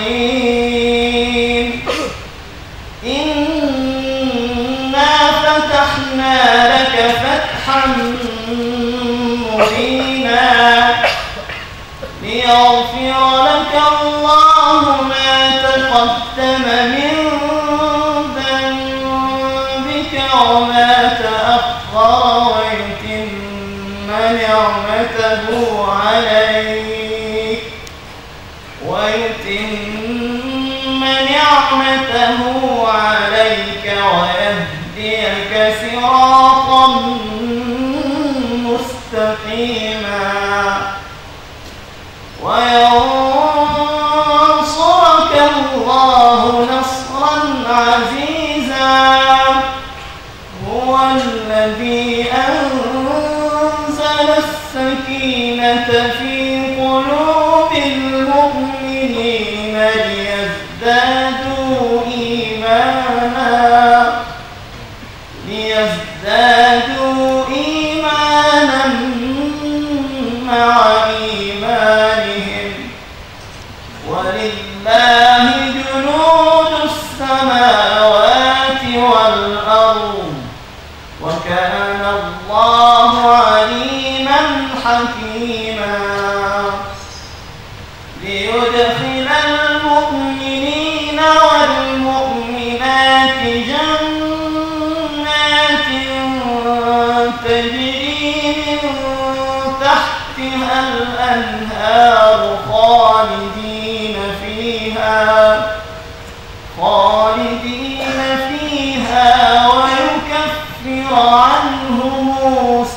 الرحيم إنا فتحنا لك فتحا مبينا ليغفر لك الله ما تقدم من ذنبك وما تأخر ويتم نعمته عليك ويهديك صراطا مستقيما وينصرك الله نصرا عزيزا هو الذي أنزل السكينة في قلوب المؤمنين ليزدادوا إيمانا مع إيمانهم ولله جنود السماوات والأرض وكان الله عليما حكيما ليدخل المؤمنين والمؤمنات جنات تجري من تحتها الأنهار خالدين فيها ويكفر عنهم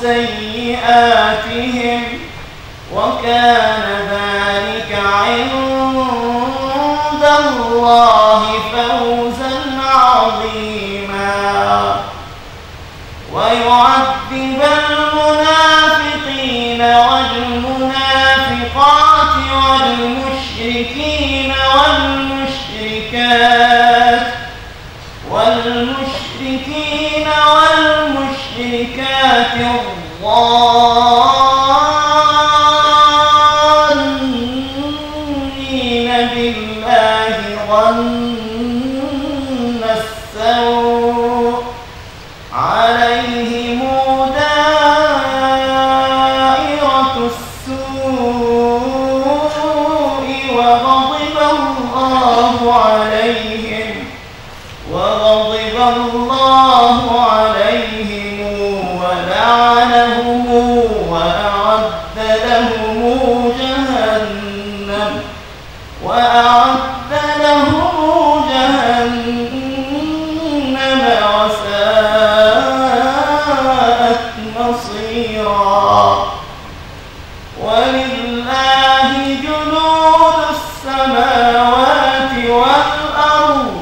سيئاتهم وكان ذلك عند الله فوزا عظيما ويعذب المنافقين والمنافقات والمشركين والمشركات الظانين بالله ظن السوء عليهم دائرة السوء وغضب الله عليهم ولعنهم وأعد لهم جهنم وساءت مصيرا ولله جنود السماوات والأرض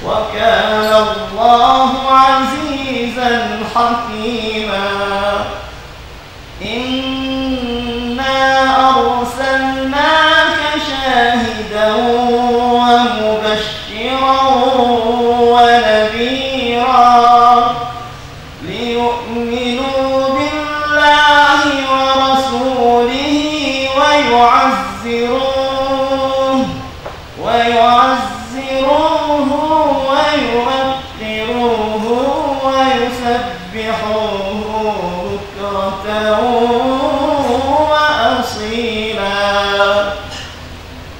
وكان الله عزيزا حكيما إنا أرسلناك شاهدا ومبشرا ونذيرا ليؤمنوا بالله ورسوله ويعزروه ويوقروه ويسبحوه بكرة وأصيلا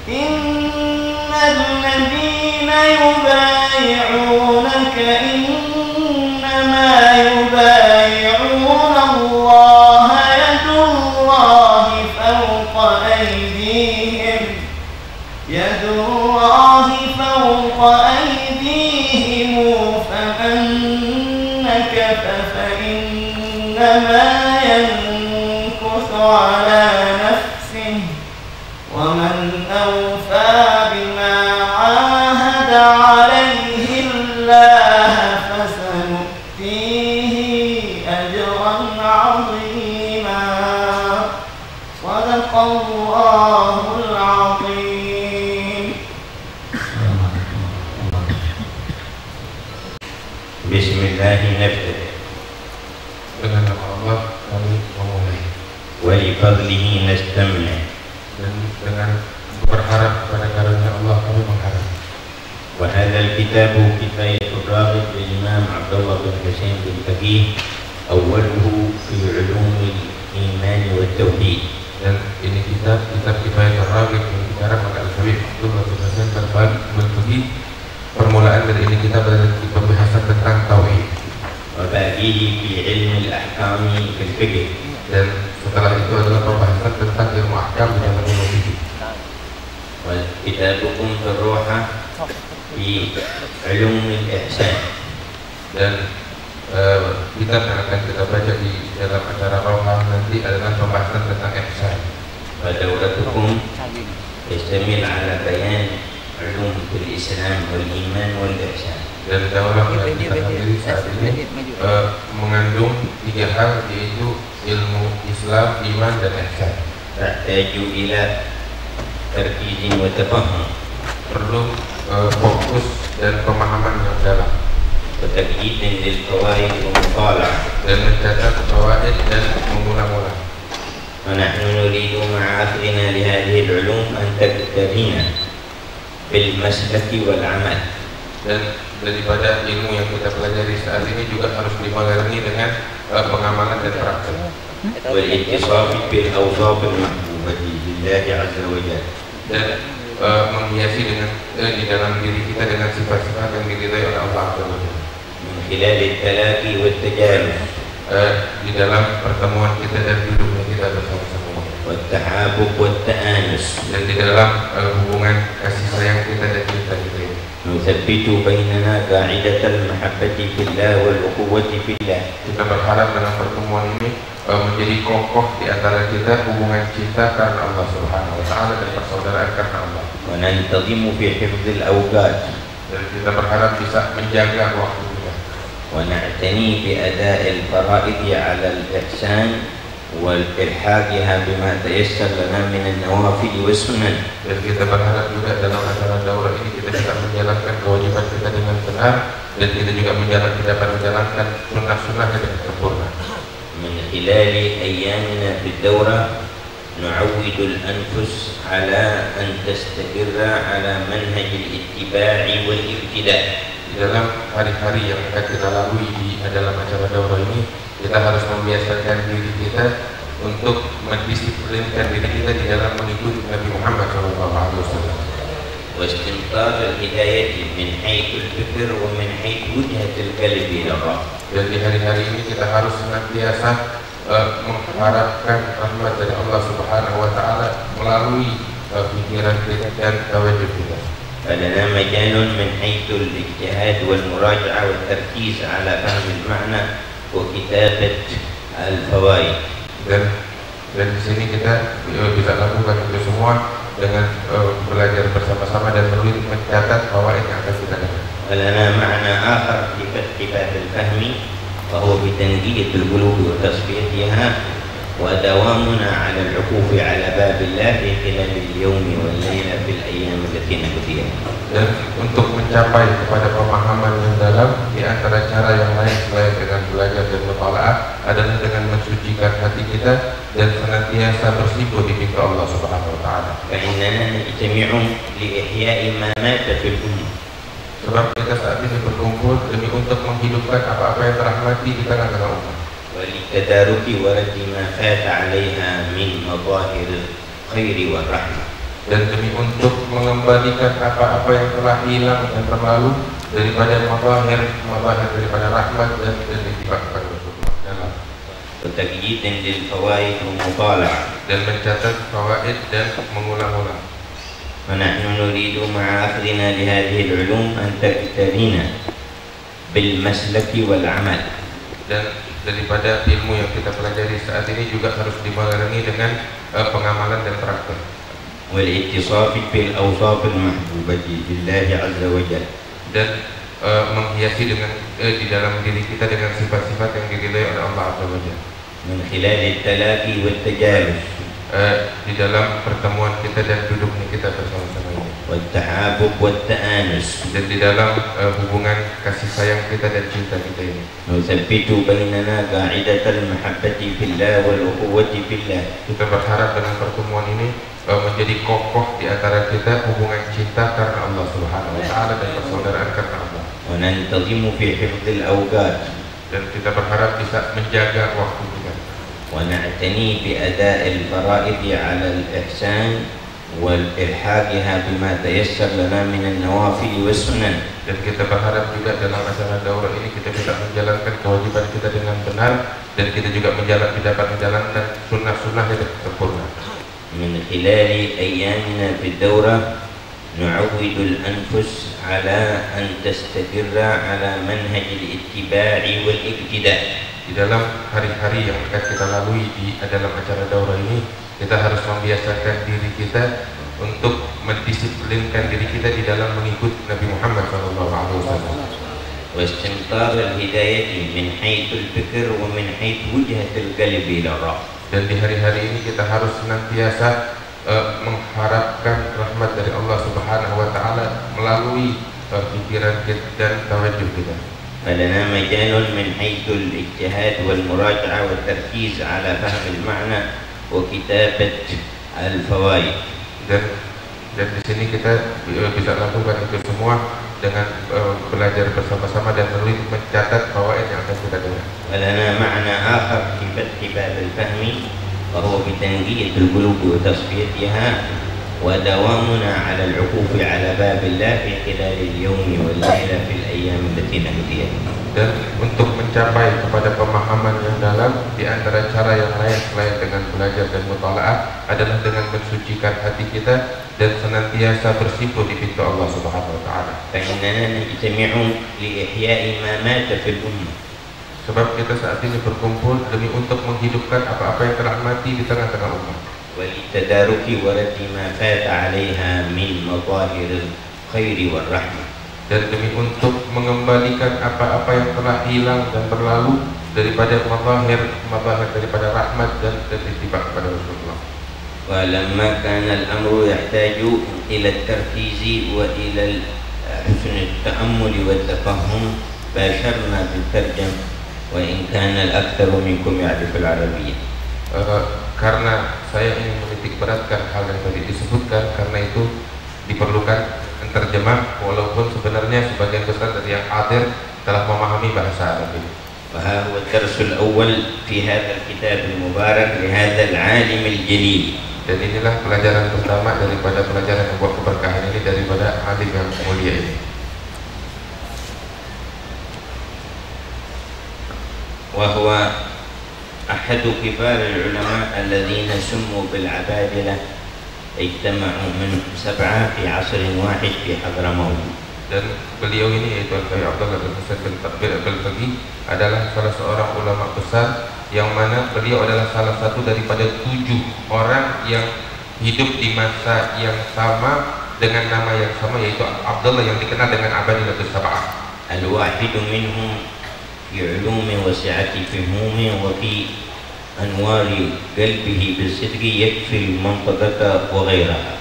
إن الذين يبايعونك إنما يبايعون الله يد الله فوق أيديهم فمن نكث فإنما ينكث على نفسه ومن أوفى بما عاهد عليه الله فسنؤتيه أجرا عظيما صدق الله العظيم. Bismillahirrahmanirrahim. Dengan nama Allah kami memulai. Wa li fadlihi nastami'. Dan dengan berharap kepada karunia كتاب كفاية الراغب للإمام عبد الله بن حسين بن فقيه أوله في علوم الإيمان والتوحيد. Dan ini kitab Kifayat Ar-Raghib yang dikarang oleh Al-Habib Abdullah bin Hasan bin Faqih. Permulaan dari ini kita berada di pembahasan tentang tauhid. وباقيه في علم الأحكام في الفقه. Dan setelah itu adalah pembahasan tentang ilmu ahkam di dalam ilmu fikih. وكتابكم في الروحة في علوم الإحسان. Dan kitab yang akan kita baca di dalam acara Roha nanti adalah pembahasan tentang ihsan. ودورتكم تشتمل على بيان علوم في الإسلام والإيمان والإحسان. Dan daurah yang kita hadiri saat ini mengandung 3 hal, yaitu ilmu Islam, iman, dan ihsan. تحتاج إلى تركيز وتفهم Perlu fokus dan pemahaman yang dalam, وتجديد للفوائد ومطالعة. dan mencatat fawaid dan mengulang-ulang. ونحن نريد مع أخذنا لهذه العلوم أن تقتدينا بالمسلك والعمل. Dan daripada ilmu yang kita pelajari saat ini juga harus dibarengi dengan pengamalan dan praktek. والاتصاف بالأوصاف المحبوبة لله عز وجل. Dan menghiasi dengan di dalam diri kita dengan sifat-sifat yang diridhai oleh Allah Azza wa Jalla. من خلال التلاقي والتجارب Di dalam pertemuan kita dan duduknya kita bersama-sama, والتحابب والتآنس. dan di dalam hubungan kasih sayang kita dan cinta kita ini. نثبت بيننا قاعدة المحبة في الله والأخوة في الله. Kita berharap dalam pertemuan ini menjadi kokoh di antara kita hubungan cinta karena Allah Subhanahu wa taala dan persaudaraan karena Allah. وننتظم في حفظ الأوقات. Dan kita berharap bisa menjaga waktu kita. ونعتني بأداء الفرائض على الإحسان والإلحاقها بما تيسر لنا من النوافل والسنن. Dan kita berharap juga dalam acara daurah ini kita bisa menjalankan kewajiban kita dengan benar, dan kita juga menjalankan sunnah-sunnah dengan sempurna. من خلال أيامنا في الدورة نعود الأنفس على أن تستقر على منهج الاتباع والابتداء. Di dalam hari-hari yang akan kita lalui di dalam acara daurah ini, kita harus membiasakan diri kita untuk mendisiplinkan diri kita di dalam mengikuti Nabi Muhammad SAW. واستنطاق الهداية من حيث الفكر ومن حيث وجهة القلب إلى الله. Dan di hari-hari ini kita harus senantiasa mengharapkan rahmat dari Allah Subhanahu wa taala melalui pikiran kita dan tawajud kita. فلنا مجال من حيث الاجتهاد والمراجعة والتركيز على فهم المعنى وكتابة الفوائد. Dan di sini kita bisa lakukan itu semua dengan belajar bersama-sama dan mencatat fawaid yang akan kita dapat. ولنا معنى آخر في فتح باب الفهم وهو بتنقية القلوب وتصفيتها ودوامنا على العكوف على باب الله في خلال اليوم والليلة في الأيام التي نهديها. Dan untuk mencapai kepada pemahaman yang dalam, di antara cara yang lain selain dengan belajar dan mutalaah adalah dengan mensucikan hati kita dan senantiasa bersimpuh di pintu Allah Subhanahu wa taala. فإننا نجتمع لإحياء ما مات في الأمة. Sebab kita saat ini berkumpul demi untuk menghidupkan apa-apa yang telah mati di tengah-tengah umat, وللتدارك ورد ما فات عليها من مظاهر الخير والرحمة. dan demi untuk mengembalikan apa-apa yang telah hilang dan berlalu daripada mazahir daripada rahmat dan ittifaqan dalam, وتجديد للفوائد ومطالعة. dan mencatat fawaid dan mengulang-ulang. ونحن نريد مع أخذنا لهذه العلوم أن تقتدينا بالمسلك والعمل. Dan daripada ilmu yang kita pelajari saat ini juga harus dibarengi dengan pengamalan dan praktek. والاتصاف بالأوصاف المحبوبة لله عز وجل. Dan menghiasi dengan di dalam diri kita dengan sifat-sifat yang diridhai oleh Allah Azza wa Jalla. من خلال التلاقي والتجالس. Di dalam pertemuan kita dan duduknya kita bersama-sama ini. والتحابب والتآنس. Dan di dalam hubungan kasih sayang kita dan cinta kita ini. نثبت بيننا قاعدة المحبة في الله والأخوة في الله. Kita berharap dengan pertemuan ini menjadi kokoh di antara kita hubungan cinta karena Allah Subhanahu wa taala dan persaudaraan karena وننتظم في حفظ الأوقات dan kita berharap bisa menjaga waktu kita ونعتني بأداء الفرائض على الإحسان وإلحاقها بما تيسر لنا من النوافل والسنن. Dan kita berharap juga dalam acara daurah ini kita bisa menjalankan kewajiban kita dengan benar dan kita juga dapat menjalankan sunnah-sunnah yang sempurna. من خلال أيامنا في الدورة نعود الأنفس على أن تستقر على منهج الاتباع والاقتداء. Di dalam hari-hari yang akan kita lalui di dalam acara daurah ini, kita harus membiasakan diri kita untuk mendisiplinkan diri kita di dalam mengikuti Nabi Muhammad SAW. واستمطار الهداية من حيث الفكر ومن حيث وجهة القلب إلى الرب. Dan di hari-hari ini kita harus senantiasa mengharapkan rahmat dari Allah Subhanahu wa taala melalui pikiran kita dan tawajuh kita. فلنا مجال من حيث الاجتهاد والمراجعة والتركيز على فهم المعنى وكتابة الفوائد. Dan di sini kita bisa lakukan itu semua dengan belajar bersama-sama dan menulis mencatat fawaid yang akan kita dengar. ولنا معنى آخر في فتح باب الفهم وهو بتنقية القلوب وتصفيتها ودوامنا على العكوف على باب الله في خلال اليوم والليلة في الأيام التي نهديها. Dan untuk mencapai kepada pemahaman yang dalam, di antara cara yang lain selain dengan belajar dan mutalaah adalah dengan mensucikan hati kita dan senantiasa bersimpuh di pintu Allah Subhanahu wa taala. فإننا نجتمع لإحياء ما مات في الأمة. Sebab kita saat ini berkumpul demi untuk menghidupkan apa-apa yang telah mati di tengah-tengah umat. وللتدارك ورد ما فات عليها من مظاهر الخير والرحمة. Dan demi untuk mengembalikan apa-apa yang telah hilang dan berlalu daripada mazahir daripada rahmat dan ittiba kepada Rasulullah. ولما كان الأمر يحتاج إلى التركيز وإلى حسن التأمل والتفهم باشرنا بالترجم وإن كان الأكثر منكم يعرف العربية. Karena saya ingin menitik beratkan hal yang tadi disebutkan, karena itu diperlukan terjemah, walaupun sebenarnya sebagian besar dari yang hadir telah memahami bahasa Arab ini. وها هو الدرس الأول في هذا الكتاب المبارك لهذا العالم الجليل. Dan inilah pelajaran pertama daripada pelajaran yang buat keberkahan ini daripada alim yang mulia ini. وهو أحد كبار العلماء الذين سموا بالعبادلة اجتمعوا منهم 7 في عصر واحد في حضرموت. Dan beliau ini yaitu Al-Qai Abdullah bin Husain bin Tabbir al-Baltaqi adalah salah seorang ulama besar yang mana beliau adalah salah satu daripada 7 orang yang hidup di masa yang sama dengan nama yang sama, yaitu Abdullah yang dikenal dengan Abadilatus Sab'ah. الواحد منهم في علوم وسعة فهوم وفي أنوار قلبه بالصدق يكفي المنطقة وغيرها.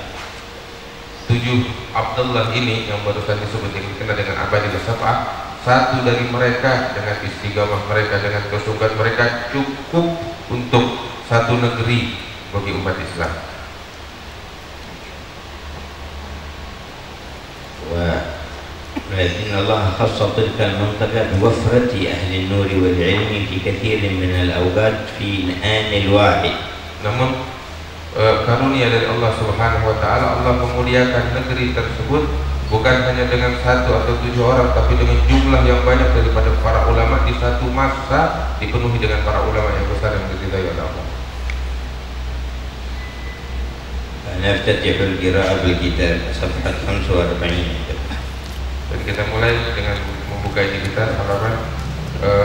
7 Abdullah ini yang barusan disebut yang dikenal dengan Abadilatus Sab'ah, satu dari mereka dengan istiqamah mereka, dengan kesungguhan mereka cukup untuk satu negeri bagi umat Islam. ولكن الله خص تلك المنطقة بوفرة أهل النور والعلم في كثير من الأوقات في الآن الواحد. Namun karunia dari Allah Subhanahu wa taala, Allah memuliakan negeri tersebut bukan hanya dengan 1 atau 7 orang, tapi dengan jumlah yang banyak daripada para ulama di satu masa, dipenuhi dengan para ulama yang besar yang diridai oleh Allah. نفتتح القراءة بالكتاب صفحة 45. Dan kita mulai dengan membuka ini kita halaman 45.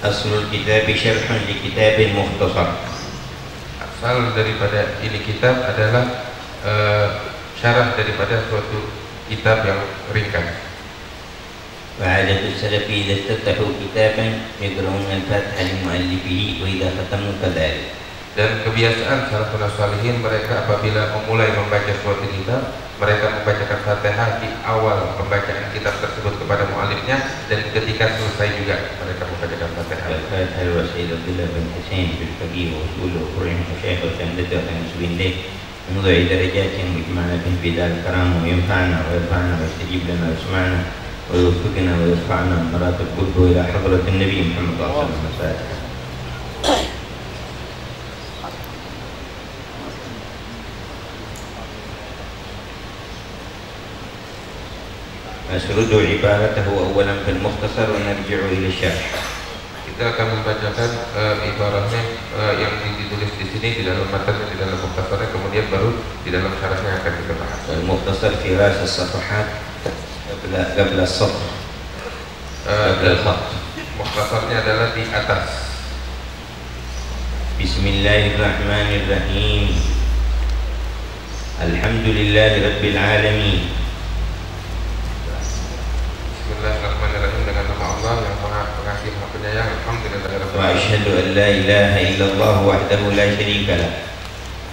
أصل الكتاب شرح لكتاب مختصر. Asal daripada ini kitab adalah syarah daripada suatu kitab yang ringkas. وعادة السلف إذا استفتحوا كتابا يقرؤون الفاتحة لمؤلفه وإذا ختموا كذلك. Dan kebiasaan salafus salihin mereka apabila memulai membaca suatu kitab, mereka membacakan Fatihah di awal pembacaan kitab tersebut kepada mu'alifnya, dan ketika selesai juga mereka membacakan Fatihah. الفاتحة الوسيد عبد الله بن حسين في الفقيه وأصوله وفرعه وشيخ وسندته ونسبين له نضع درجاتهم واجمعنا في دار الكرام وينفعنا ويرفعنا ويستجيب لنا ويسمعنا ويوفقنا ويرفعنا مراتب قربه إلى حضرة النبي محمد صلى الله عليه وسلم. أسرد عبارته أولا في المختصر ونرجع إلى الشرح. Kita akan membacakan ibaratnya yang ditulis di sini di dalam materi, di dalam mukhtasarnya, kemudian baru di dalam syarahnya akan kita bahas. المختصر في رأس الصفحات قبل السطر قبل الخط. Mukhtasarnya adalah di atas. بسم الله الرحمن الرحيم الحمد لله رب العالمين. Bismillahirrahmanirrahim, dengan nama Allah yang Maha Pengasih Maha Penyayang. Alhamdulillahirabbil alamin. وأشهد أن لا إله إلا الله وحده لا شريك له.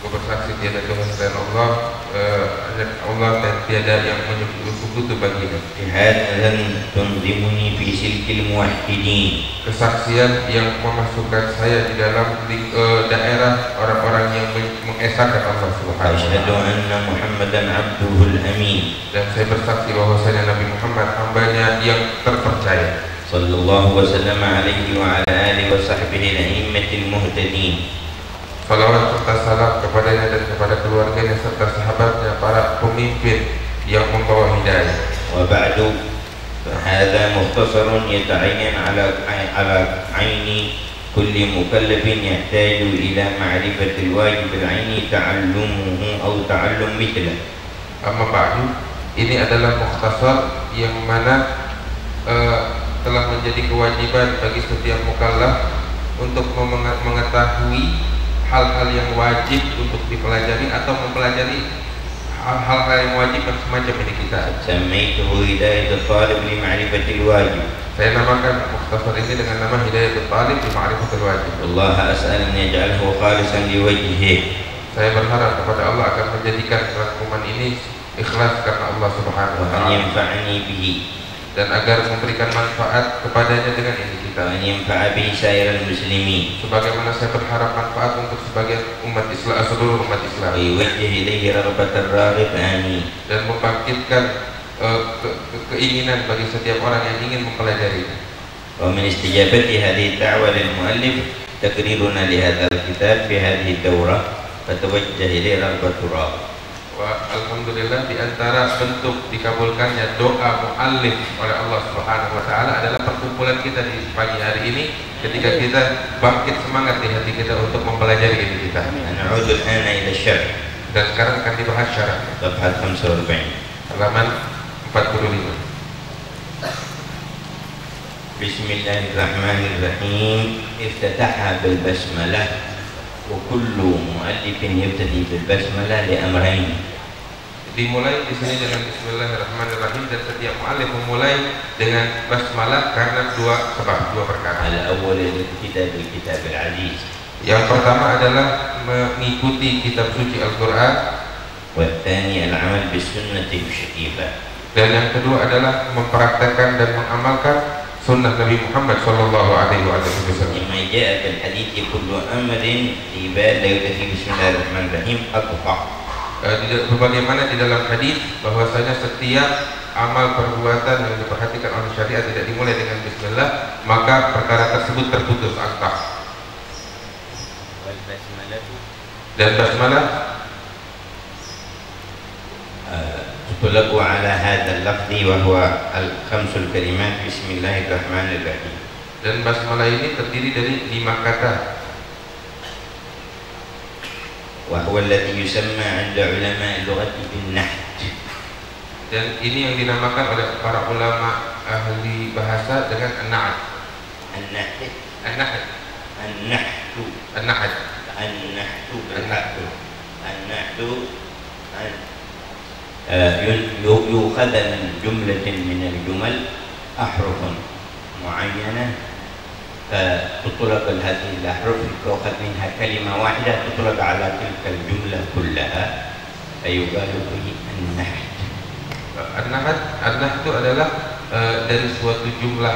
Aku bersaksi tiada Tuhan selain Allah, hanya Allah dan tiada yang menyekutu baginya. شهادة تنظمني في سلك الموحدين. Kesaksian yang memasukkan saya di dalam daerah orang-orang yang mengesahkan Allah Subhanahu wa وأشهد taala. أن محمدا عبده الأمين Dan saya bersaksi bahwasanya Nabi Muhammad hambanya yang terpercaya. صلى الله وسلم عليه وعلى آله وصحبه الأئمة المهتدين. Salawat serta salam kepadanya dan kepada keluarganya serta sahabatnya, para pemimpin yang membawa hidayah. وبعد هذا مختصر يتعين على عين كل مكلف يحتاج إلى معرفة الواجب العيني تعلمه أو تعلم مثله. Amma ba'du, ini adalah mukhtasar yang mana telah menjadi kewajiban bagi setiap mukallaf untuk mengetahui hal-hal yang wajib untuk dipelajari atau mempelajari hal-hal yang wajib yang semacam ini kita. سميته هداية الطالب لمعرفة الواجب. Saya namakan mukhtasar ini dengan nama Hidayatul Talib li Ma'rifatul Wajib. الله أسأل أن يجعله خالصا لوجهه. Saya berharap kepada Allah akan menjadikan rangkuman ini ikhlas karena Allah Subhanahu wa وأن taala, ينفعني به. dan agar memberikan manfaat kepadanya dengan ini kita. وأن ينفع به سائر المسلمين. Sebagaimana saya berharap manfaat untuk sebagian umat Islam, seluruh umat Islam, ويوجه إليه رغبة الراغب آمين. dan membangkitkan keinginan bagi setiap orang yang ingin mempelajari. ومن استجابة هذه الدعوة للمؤلف تقريرنا لهذا الكتاب في هذه الدورة فتوجه إليه رغبة الراغب. Alhamdulillah, di antara bentuk dikabulkannya doa mu'allif oleh Allah Subhanahu wa taala adalah perkumpulan kita di pagi hari ini, ketika kita bangkit semangat di hati kita untuk mempelajari ini kita. نعود الآن إلى الشرح. Dan sekarang akan dibahas syarah صفحة 45. halaman 45. بسم الله الرحمن الرحيم. افتتحها بالبسملة، وكل مؤلف يبتدي بالبسملة لأمرين. Dimulai di sini dengan Bismillahirrahmanirrahim, dan setiap mu'allif memulai dengan basmalah karena dua sebab, dua perkara. الأول الكتاب العزيز. Yang pertama adalah mengikuti kitab suci Al-Quran, والثاني العمل بالسنة الشريفة. dan yang kedua adalah mempraktekkan dan mengamalkan sunnah Nabi Muhammad Sallallahu Alaihi Wasallam. لما جاء في الحديث كل أمر عبادة يؤتي بسم الله الرحمن الرحيم أقطع. Sebagaimana di dalam hadis bahwasanya setiap amal perbuatan yang diperhatikan oleh syariat tidak dimulai dengan Bismillah, maka perkara tersebut terputus akta. Dan basmalah تطلق على هذا اللفظ وهو الخمس الكلمات بسم الله الرحمن الرحيم. Dan basmalah ini terdiri dari 5 kata. وهو الذي يسمى عند علماء اللغة بالنحت. Dan ini yang dinamakan oleh para ulama ahli bahasa dengan an-na'at. النحت An-na'at. النحت An-na'at. النحت بالحق. النحت يؤخذ من جملة من الجمل أحرف معينة فتطلق هذه الأحرف، تؤخذ منها كلمة واحدة تطلق على تلك الجملة كلها. فيقال به النحت. An-naht itu adalah dari suatu jumlah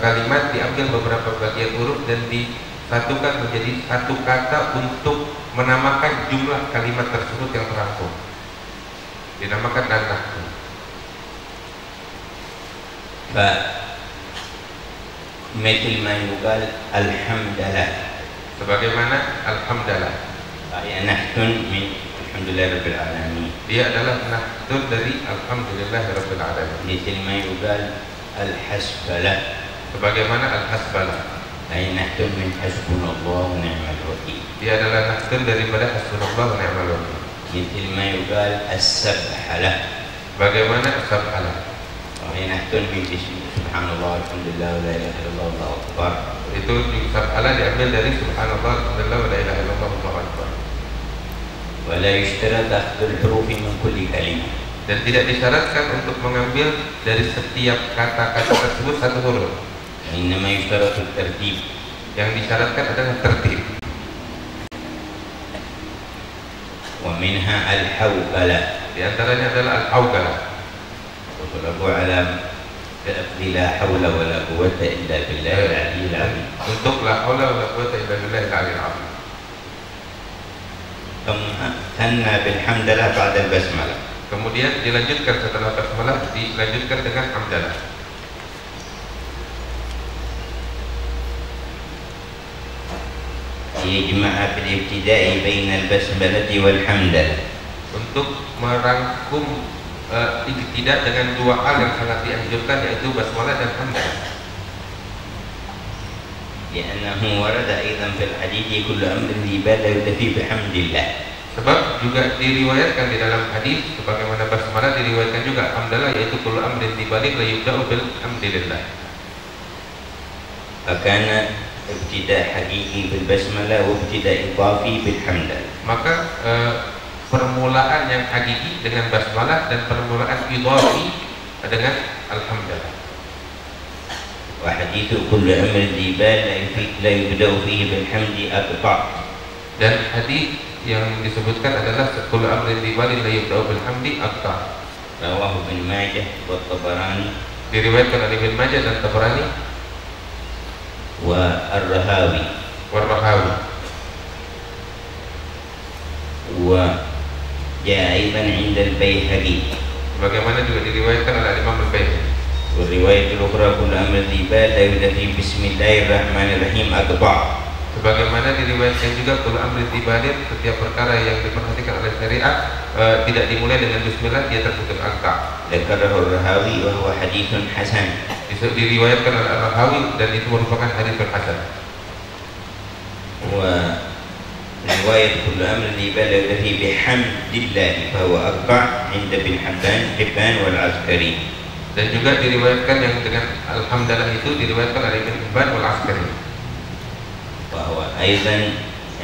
kalimat diambil beberapa bagian huruf dan disatukan menjadi satu kata untuk menamakan jumlah kalimat tersebut yang terangkum. Dinamakan an-naht. فمثل ما يقال الحمد لله. Sebagaimana alhamdulillah. فهي نحت من الحمد لله رب العالمين. Dia adalah nahtun dari alhamdulillah rabbil alamin. مثل ما يقال الحسبلة. Sebagaimana al-hasbalah. أي نحت من حسبنا الله ونعم الوكيل. Dia adalah nahtun daripada hasbunallah wa ni'mal wakil. مثل ما يقال السبحلة. Bagaimana as-sabhalah. وهي نحت من اسم سبحان الله الحمد لله ولا إله إلا الله والله أكبر. Itu sabhalah diambil dari subhanallah alhamdulillah wa la ilaha illallah wallahu akbar. ولا يشترط أخذ الحروف من كل كلمة. Dan tidak disyaratkan untuk mengambil dari setiap kata-kata tersebut satu huruf. إنما يشترط الترتيب. Yang disyaratkan adalah tertib. ومنها الحوقلة. Di antaranya adalah al-hawqalah. وطلبوا على لفظ لا حول ولا قوة إلا بالله العلي العظيم. Untuk la haula wa la quwwata illa billahil aliyyil azim. ثم ثنى بالحمدلله بعد البسملة. Kemudian dilanjutkan setelah basmalah dilanjutkan dengan hamdalah. يجمع في الابتداء بين البسملة والحمدلة. Untuk merangkum tidak dengan dua hal yang sangat dianjurkan, yaitu basmalah dan hamdalah. لأنه ورد أيضا في الحديث كل أمر ذي بال يكتفي بحمد الله. Sebab juga diriwayatkan di dalam hadis sebagaimana basmalah diriwayatkan juga hamdalah, yaitu kullu amrin dzibalik la yubda'u bil hamdilillah. فكان ابتداء حقيقي بالبسملة وابتداء إضافي بالحمدلله. Maka permulaan yang hakiki dengan basmalah dan permulaan idhafi dengan alhamdulillah. وحديث كل أمر ذي بال لا يبدأ فيه بالحمد أقطع. Dan hadis yang disebutkan adalah kullu amrin dzibalik la yubda'u bil hamdi aqta. رواه ابن ماجه والطبراني. Diriwayatkan oleh Ibnu Majah dan Tabrani والرهاوي. Rahawi. وجاء أيضا عند البيهقي. Bagaimana juga diriwayatkan oleh Imam Al-Baihaqi. والرواية الأخرى كل أمر ذي بال لا يبدأ بسم الله الرحمن الرحيم أقطع. Sebagaimana diriwayatkan juga kullu amrin dzibalik, setiap perkara yang diperhatikan oleh syariat tidak dimulai dengan bismillah dia terputus aqta. ذكره الرهاوي وهو حديث حسن. Diriwayatkan oleh Al-Rahawi dan itu merupakan hadis hasan. ورواية كل أمر ذي بال لا يبدأ بحمد الله فهو أقطع عند ابن حبان والعسكري. Dan juga diriwayatkan yang dengan alhamdulillah itu diriwayatkan oleh Ibn Hibban wal Askari. وهو أيضا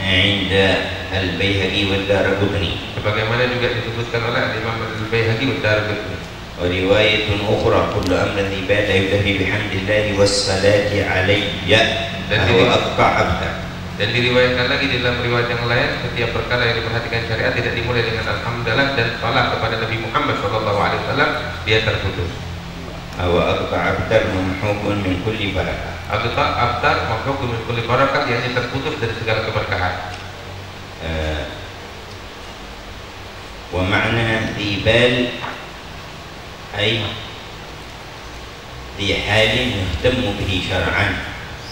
عند البيهقي والدارقطني. Sebagaimana juga disebutkan oleh Imam Al-Baihaqi dan Daraqutni. ورواية أخرى كل أمر ذي بال لا يبدأ بحمد الله والصلاة علي فهو أقطع أكثر. Dan diriwayatkan lagi di dalam riwayat yang lain, setiap perkara yang diperhatikan syariat tidak dimulai dengan alhamdulillah dan salat kepada Nabi Muhammad SAW, dia terputus. أو أقطع أكثر ممحوق من كل بركة. Aqta abtar mahfuq min kulli barakah, yakni terputus dari segala keberkahan. ومعنى ذي بال أي ذي حال يهتم به شرعا.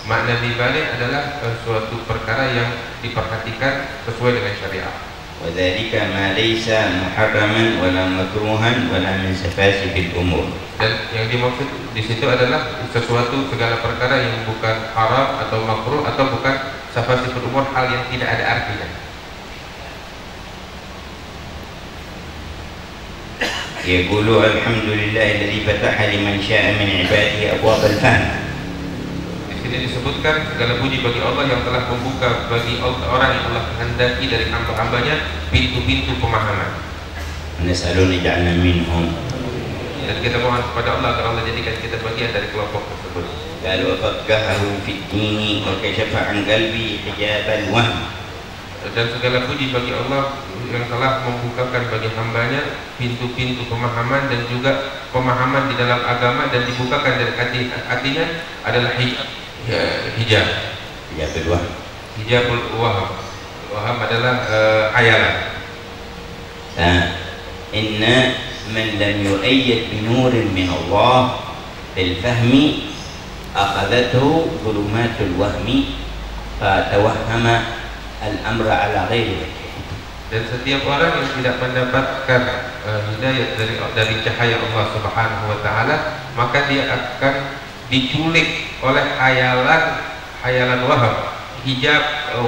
Makna dibalik adalah suatu perkara yang diperhatikan sesuai dengan syariat. وذلك ما ليس محرما ولا مكروها ولا من سفاسف الأمور. Dan yang dimaksud di situ adalah sesuatu segala perkara yang bukan haram atau makruh atau bukan safasiful umur, hal yang tidak ada artinya. يقول الحمد لله الذي فتح لمن شاء من عباده أبواب الفهم. Di sini disebutkan segala puji bagi Allah yang telah membuka bagi orang yang Allah kehendaki dari hamba-hambanya pintu-pintu pemahaman. نسأل نجعلنا منهم. Dan kita mohon kepada Allah agar Allah jadikan kita bagian dari kelompok tersebut. قال وفقهه في الدين وكشف عن قلبي حجاب الوهم. Dan segala puji bagi Allah yang telah membukakan bagi hambanya pintu-pintu pemahaman dan juga pemahaman di dalam agama, dan dibukakan dari hatinya adalah hijab. Hijabul waham. Waham adalah hayalan. Inna man lam yu'ayyad bi nurin min Allah bil fahmi akhadhathu dhulumatul wahmi fatawahhama al-amra ala ghairi wajhi. Dan setiap orang yang tidak mendapatkan hidayah dari cahaya Allah Subhanahu wa taala, maka dia akan diculik oleh hayalan waham, hijab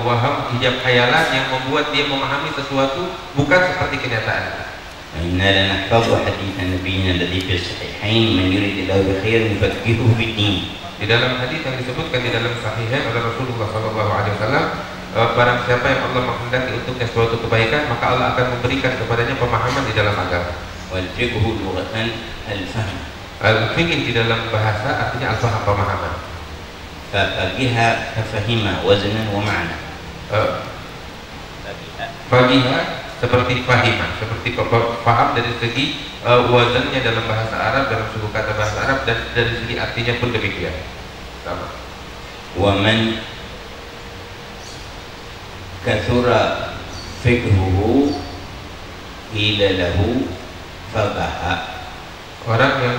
waham, hijab hayalan yang membuat dia memahami sesuatu bukan seperti kenyataan. Inna lanahfadhu hadithan nabiyina alladhi fi sahihain man yuridillahu bi khairin yufaqihuhu fid din. Di dalam hadis yang disebutkan di dalam Sahihain oleh Rasulullah sallallahu alaihi wasallam, barang siapa yang Allah menghendaki untuknya suatu kebaikan, maka Allah akan memberikan kepadanya pemahaman di dalam agama. Wal fiqhu lughatan al-fahm. Al-fiqh di dalam bahasa artinya al-faham, pemahaman. Faqiha fahima waznan wa ma'na. Faqiha seperti fahima, seperti paham dari segi wazannya dalam bahasa Arab, dalam suku kata bahasa Arab, dan dari segi artinya pun demikian. Sama. Wa man kathura fiqhuhu ila lahu faqaha. Orang yang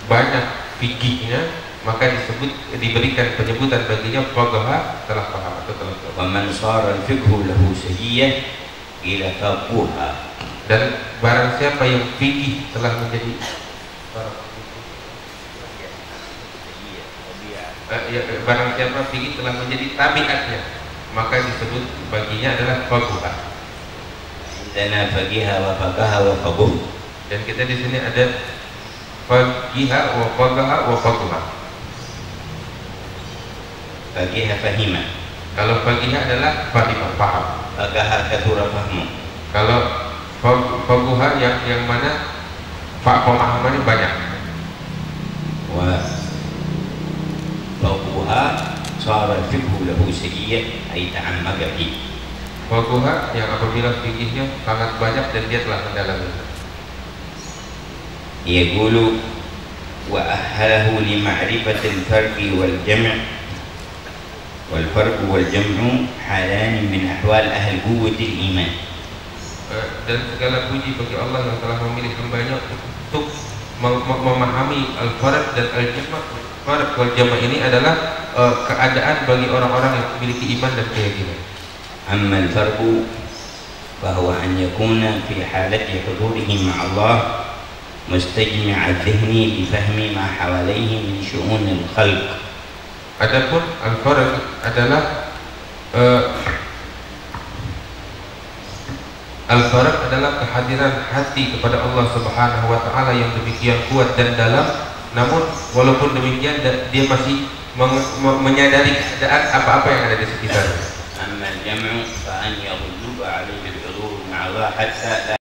banyak fikihnya, maka diberikan penyebutan baginya faqaha, telah paham atau telah tahu. Wa man sara al-fiqhu lahu sayyah ila faquha. Dan barang siapa yang fikih telah menjadi barang siapa fikih telah menjadi tabiatnya, maka disebut baginya adalah faqaha. Indana faqiha wa faqaha wa faqih. Dan kita di sini ada faqiha wa faqaha wa faqaha. Faqiha fahima. Kalau faqiha adalah fahimah, paham. Faqaha kathura fahmu. Kalau faqaha yang mana pemahamannya banyak. Wa faqaha sara fiqhu lahu sayyah ay ta'ammaqa fi. Faqaha yang apabila fikihnya sangat banyak dan dia telah mendalami. Yaqulu wa ahlahu li ma'rifatil farqi wal jam' wal farqu wal jam'u halan min ahwal ahli quwwatil iman. Dan segala puji bagi Allah yang telah memilih hambanya untuk memahami al-farq dan al-jam'. Farq wal jam' ini adalah keadaan bagi orang-orang yang memiliki iman dan keyakinan. Amma al-farqu fahuwa an yakuna fi halati hudurihi ma'allah mustajmi' al-dhihni bi fahmi ma hawalaihi min syu'un al-khalq. Adapun al-farq adalah al-farq adalah kehadiran hati kepada Allah Subhanahu wa taala yang demikian kuat dan dalam, namun walaupun demikian dia masih menyadari keadaan apa-apa yang ada di sekitarnya. Amma al-jam'u fa an yaghluba 'alaihi al-hudur ma'a Allah hatta la